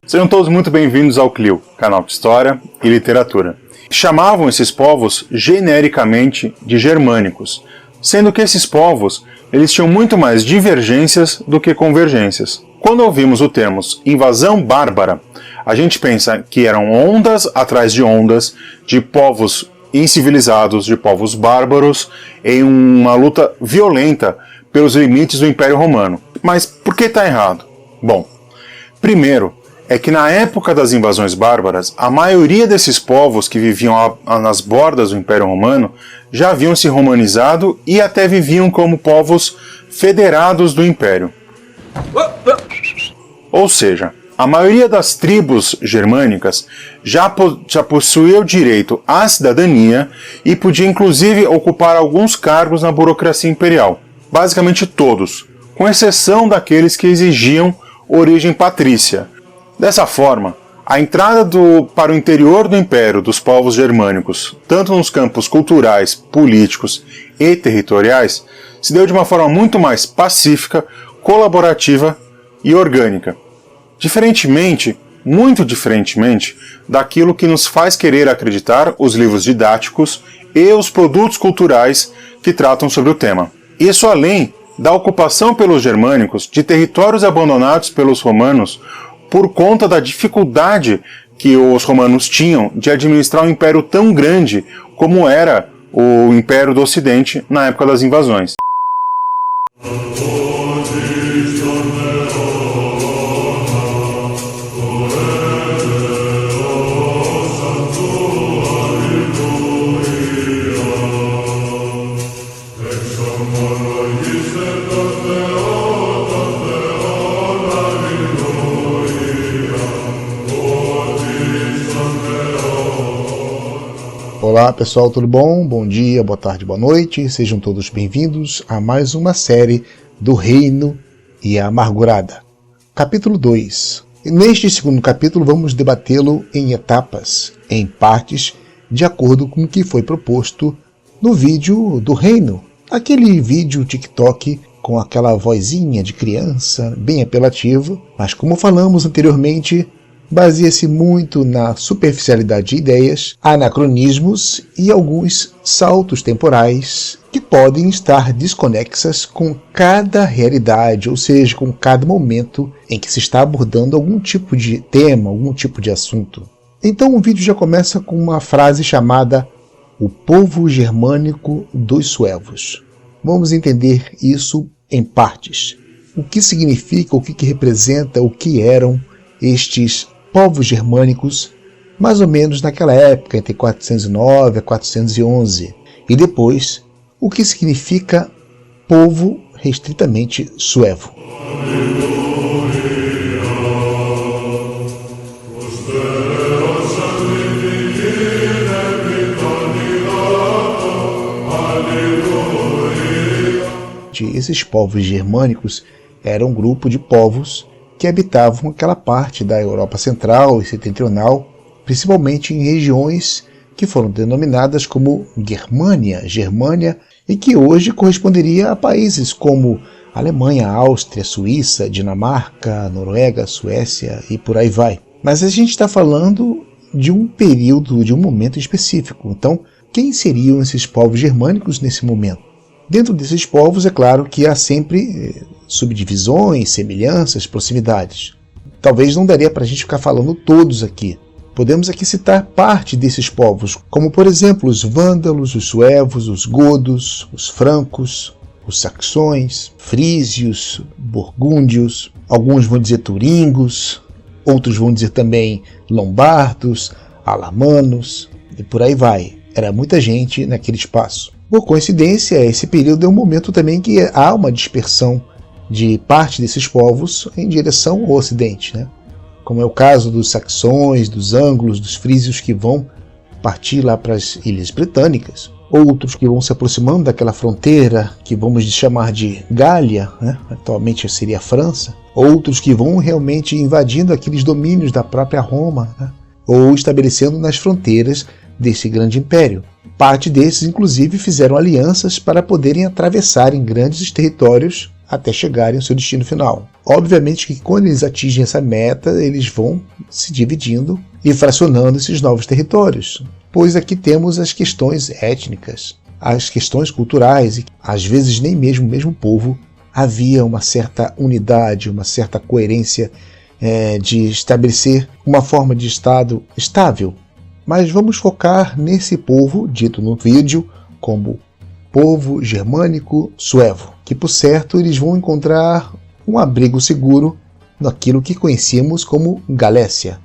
Sejam todos muito bem-vindos ao CLIO, canal de História e Literatura. Chamavam esses povos genericamente de germânicos, sendo que esses povos eles tinham muito mais divergências do que convergências. Quando ouvimos o termo invasão bárbara, a gente pensa que eram ondas atrás de ondas de povos incivilizados, de povos bárbaros, em uma luta violenta pelos limites do Império Romano. Mas por que está errado? Bom, primeiro, é que na época das invasões bárbaras, a maioria desses povos que viviam nas bordas do Império Romano já haviam se romanizado e até viviam como povos federados do Império. Ou seja, a maioria das tribos germânicas já possuía o direito à cidadania e podia inclusive ocupar alguns cargos na burocracia imperial. Basicamente todos, com exceção daqueles que exigiam origem patrícia. Dessa forma, a entrada para o interior do Império dos povos germânicos, tanto nos campos culturais, políticos e territoriais, se deu de uma forma muito mais pacífica, colaborativa e orgânica. Muito diferentemente, daquilo que nos faz querer acreditar os livros didáticos e os produtos culturais que tratam sobre o tema. Isso além da ocupação pelos germânicos de territórios abandonados pelos romanos por conta da dificuldade que os romanos tinham de administrar um império tão grande como era o Império do Ocidente na época das invasões. Olá pessoal, tudo bom? Bom dia, boa tarde, boa noite, sejam todos bem-vindos a mais uma série do Reino e a Amargurada. Capítulo 2. Neste segundo capítulo vamos debatê-lo em etapas, em partes, de acordo com o que foi proposto no vídeo do Reino. Aquele vídeo TikTok com aquela vozinha de criança, bem apelativa, mas como falamos anteriormente, baseia-se muito na superficialidade de ideias, anacronismos e alguns saltos temporais que podem estar desconexas com cada realidade, ou seja, com cada momento em que se está abordando algum tipo de tema, algum tipo de assunto. Então o vídeo já começa com uma frase chamada "O povo germânico dos suevos". Vamos entender isso em partes. O que significa, o que representa, o que eram estes povos germânicos, mais ou menos naquela época, entre 409 a 411, e depois, o que significa povo restritamente suevo. Esses povos germânicos eram um grupo de povos que habitavam aquela parte da Europa Central e Setentrional, principalmente em regiões que foram denominadas como Germânia, e que hoje corresponderia a países como Alemanha, Áustria, Suíça, Dinamarca, Noruega, Suécia e por aí vai. Mas a gente está falando de um período, de um momento específico. Então, quem seriam esses povos germânicos nesse momento? Dentro desses povos, é claro que há sempre subdivisões, semelhanças, proximidades. Talvez não daria para a gente ficar falando todos aqui. Podemos aqui citar parte desses povos, como por exemplo os vândalos, os suevos, os godos, os francos, os saxões, frísios, burgúndios, alguns vão dizer turingos, outros vão dizer também lombardos, alamanos, e por aí vai. Era muita gente naquele espaço. Por coincidência, esse período é um momento também que há uma dispersão de parte desses povos em direção ao ocidente, né? Como é o caso dos saxões, dos anglos, dos frísios que vão partir lá para as Ilhas Britânicas, outros que vão se aproximando daquela fronteira que vamos chamar de Gália, né? Atualmente seria a França, outros que vão realmente invadindo aqueles domínios da própria Roma, né? Ou estabelecendo nas fronteiras desse grande império. parte desses, inclusive, fizeram alianças para poderem atravessarem grandes territórios até chegarem ao seu destino final. Obviamente que quando eles atingem essa meta, eles vão se dividindo e fracionando esses novos territórios, pois aqui temos as questões étnicas, as questões culturais, e às vezes nem mesmo o mesmo povo havia uma certa unidade, uma certa coerência de estabelecer uma forma de Estado estável. Mas vamos focar nesse povo, dito no vídeo como povo germânico suevo, que por certo eles vão encontrar um abrigo seguro naquilo que conhecíamos como Galécia.